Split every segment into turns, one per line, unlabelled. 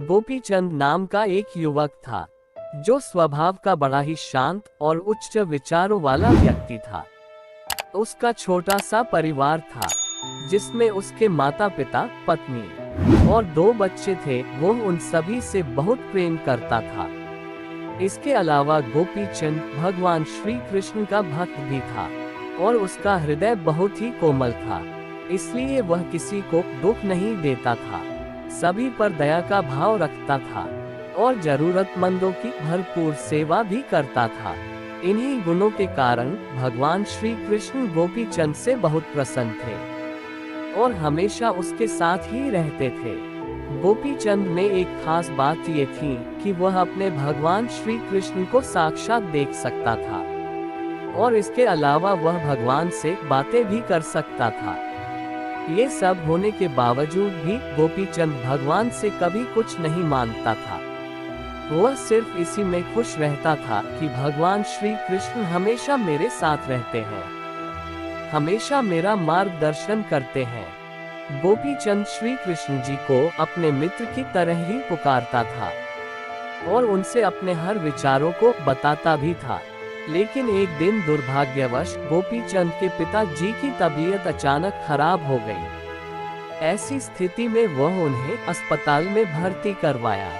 गोपीचंद नाम का एक युवक था जो स्वभाव का बड़ा ही शांत और उच्च विचारों वाला व्यक्ति था। उसका छोटा सा परिवार था जिसमें उसके माता पिता, पत्नी और 2 बच्चे थे। वो उन सभी से बहुत प्रेम करता था। इसके अलावा गोपीचंद भगवान श्री कृष्ण का भक्त भी था और उसका हृदय बहुत ही कोमल था, इसलिए वह किसी को दुख नहीं देता था, सभी पर दया का भाव रखता था और जरूरतमंदों की भरपूर सेवा भी करता था। इन्हीं गुणों के कारण भगवान श्री कृष्ण गोपीचंद से बहुत प्रसन्न थे और हमेशा उसके साथ ही रहते थे। गोपीचंद में एक खास बात ये थी कि वह अपने भगवान श्री कृष्ण को साक्षात देख सकता था और इसके अलावा वह भगवान से बातें भी कर सकता था। ये सब होने के बावजूद भी गोपीचंद भगवान से कभी कुछ नहीं मांगता था। वह सिर्फ इसी में खुश रहता था कि भगवान श्री कृष्ण हमेशा मेरे साथ रहते हैं, हमेशा मेरा मार्गदर्शन करते हैं। गोपीचंद श्री कृष्ण जी को अपने मित्र की तरह ही पुकारता था और उनसे अपने हर विचारों को बताता भी था। लेकिन एक दिन दुर्भाग्यवश गोपीचंद के पिताजी की तबीयत अचानक खराब हो गई। ऐसी स्थिति में वह उन्हें अस्पताल में भर्ती करवाया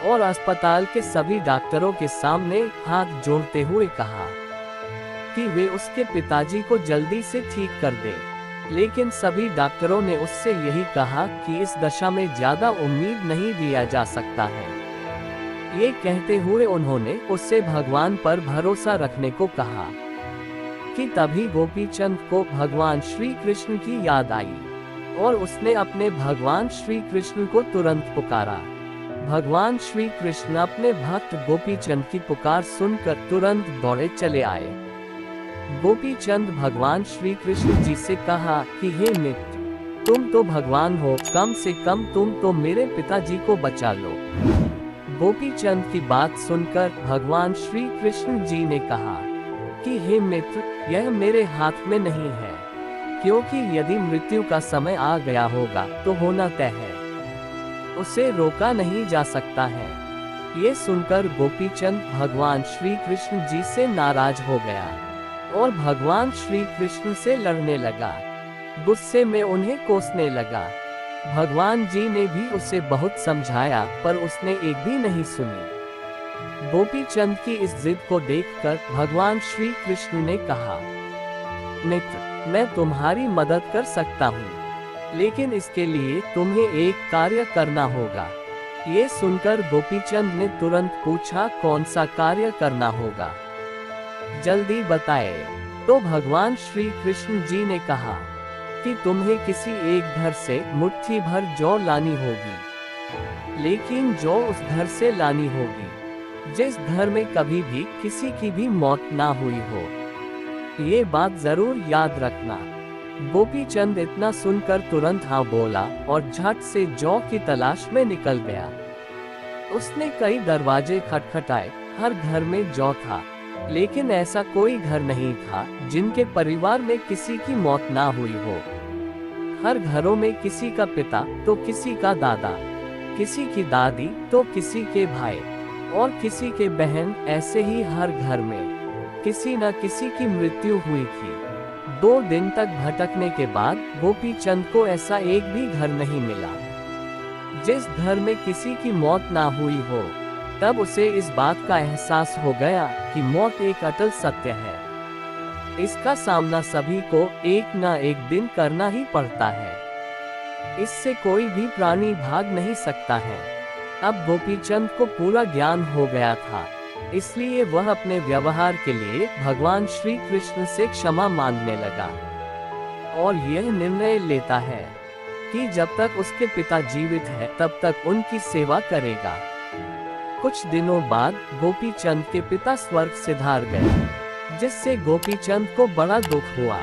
और अस्पताल के सभी डॉक्टरों के सामने हाथ जोड़ते हुए कहा कि वे उसके पिताजी को जल्दी से ठीक कर दें। लेकिन सभी डॉक्टरों ने उससे यही कहा कि इस दशा में ज्यादा उम्मीद नहीं दिया जा सकता है। ये कहते हुए उन्होंने उससे भगवान पर भरोसा रखने को कहा कि तभी गोपीचंद को भगवान श्री कृष्ण की याद आई और उसने अपने भगवान श्री कृष्ण को तुरंत पुकारा। भगवान श्री कृष्ण अपने भक्त गोपीचंद की पुकार सुनकर तुरंत दौड़े चले आए। गोपीचंद भगवान श्री कृष्ण जी से कहा कि हे मित्र, तुम तो भगवान हो, कम से कम तुम तो मेरे पिताजी को बचा लो। गोपीचंद की बात सुनकर भगवान श्री कृष्ण जी ने कहा कि हे मित्र, यह मेरे हाथ में नहीं है, क्योंकि यदि मृत्यु का समय आ गया होगा तो होना तय है, उसे रोका नहीं जा सकता है। ये सुनकर गोपीचंद भगवान श्री कृष्ण जी से नाराज हो गया और भगवान श्री कृष्ण से लड़ने लगा, गुस्से में उन्हें कोसने लगा। भगवान जी ने भी उसे बहुत समझाया पर उसने एक भी नहीं सुनी। गोपीचंद की इस जिद को देखकर भगवान श्री कृष्ण ने कहा, मित्र, मैं तुम्हारी मदद कर सकता हूँ, लेकिन इसके लिए तुम्हें एक कार्य करना होगा। ये सुनकर गोपीचंद ने तुरंत पूछा, कौन सा कार्य करना होगा, जल्दी बताए। तो भगवान श्री कृष्ण जी ने कहा कि तुम्हें किसी एक घर से मुट्ठी भर जौ लानी होगी, लेकिन जौ उस घर से लानी होगी जिस घर में कभी भी किसी की भी मौत ना हुई हो। ये बात जरूर याद रखना। गोपीचंद इतना सुनकर तुरंत हाँ बोला और झट से जौ की तलाश में निकल गया। उसने कई दरवाजे खटखटाए, हर घर में जौ था, लेकिन ऐसा कोई घर नहीं था जिनके परिवार में किसी की मौत ना हुई हो। हर घरों में किसी का पिता तो किसी का दादा, किसी की दादी तो किसी के भाई और किसी के बहन, ऐसे ही हर घर में किसी न किसी की मृत्यु हुई थी। 2 दिन तक भटकने के बाद गोपीचंद को ऐसा एक भी घर नहीं मिला जिस घर में किसी की मौत ना हुई हो। तब उसे इस बात का एहसास हो गया कि मौत एक अटल सत्य है, इसका सामना सभी को एक न एक दिन करना ही पड़ता है, इससे कोई भी प्राणी भाग नहीं सकता है। अब गोपीचंद को पूरा ज्ञान हो गया था, इसलिए वह अपने व्यवहार के लिए भगवान श्री कृष्ण से क्षमा मांगने लगा और यह निर्णय लेता है कि जब तक उसके पिता जीवित है तब तक उनकी सेवा करेगा। कुछ दिनों बाद गोपीचंद के पिता स्वर्ग सिधार गए, जिससे गोपीचंद को बड़ा दुख हुआ,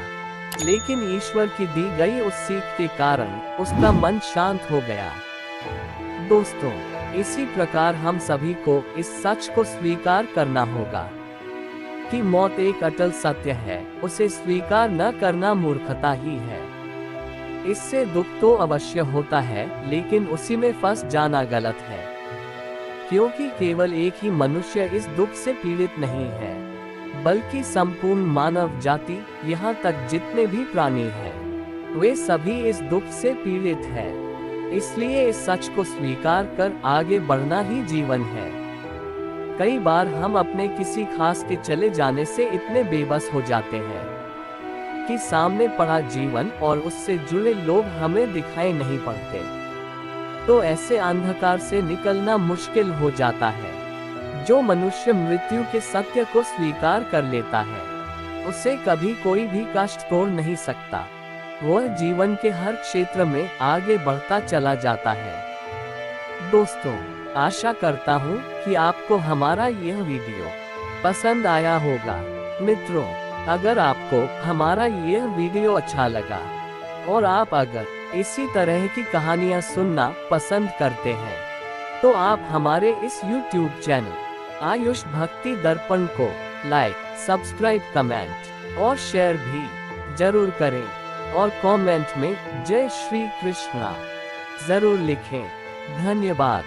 लेकिन ईश्वर की दी गई उस सीख के कारण उसका मन शांत हो गया। दोस्तों, इसी प्रकार हम सभी को इस सच को स्वीकार करना होगा कि मौत एक अटल सत्य है, उसे स्वीकार न करना मूर्खता ही है। इससे दुख तो अवश्य होता है, लेकिन उसी में फंस जाना गलत है। क्योंकि केवल एक ही मनुष्य इस दुख से पीड़ित नहीं है, बल्कि संपूर्ण मानव जाति, यहाँ तक जितने भी प्राणी हैं, वे सभी इस दुख से पीड़ित हैं। इसलिए इस सच को स्वीकार कर आगे बढ़ना ही जीवन है। कई बार हम अपने किसी खास के चले जाने से इतने बेबस हो जाते हैं कि सामने पड़ा जीवन और उससे जुड़े लोग हमें दिखाई नहीं पड़ते, तो ऐसे अंधकार से निकलना मुश्किल हो जाता है। जो मनुष्य मृत्यु के सत्य को स्वीकार कर लेता है, उसे कभी कोई भी कष्ट तोड़ नहीं सकता। वह जीवन के हर क्षेत्र में आगे बढ़ता चला जाता है। दोस्तों, आशा करता हूँ कि आपको हमारा यह वीडियो पसंद आया होगा। मित्रों, अगर आपको हमारा यह वीडियो अच्छा लगा और आप अगर इसी तरह की कहानियाँ सुनना पसंद करते हैं, तो आप हमारे इस YouTube चैनल आयुष भक्ति दर्पण को लाइक, सब्सक्राइब, कमेंट और शेयर भी जरूर करें और कमेंट में जय श्री कृष्णा जरूर लिखें। धन्यवाद।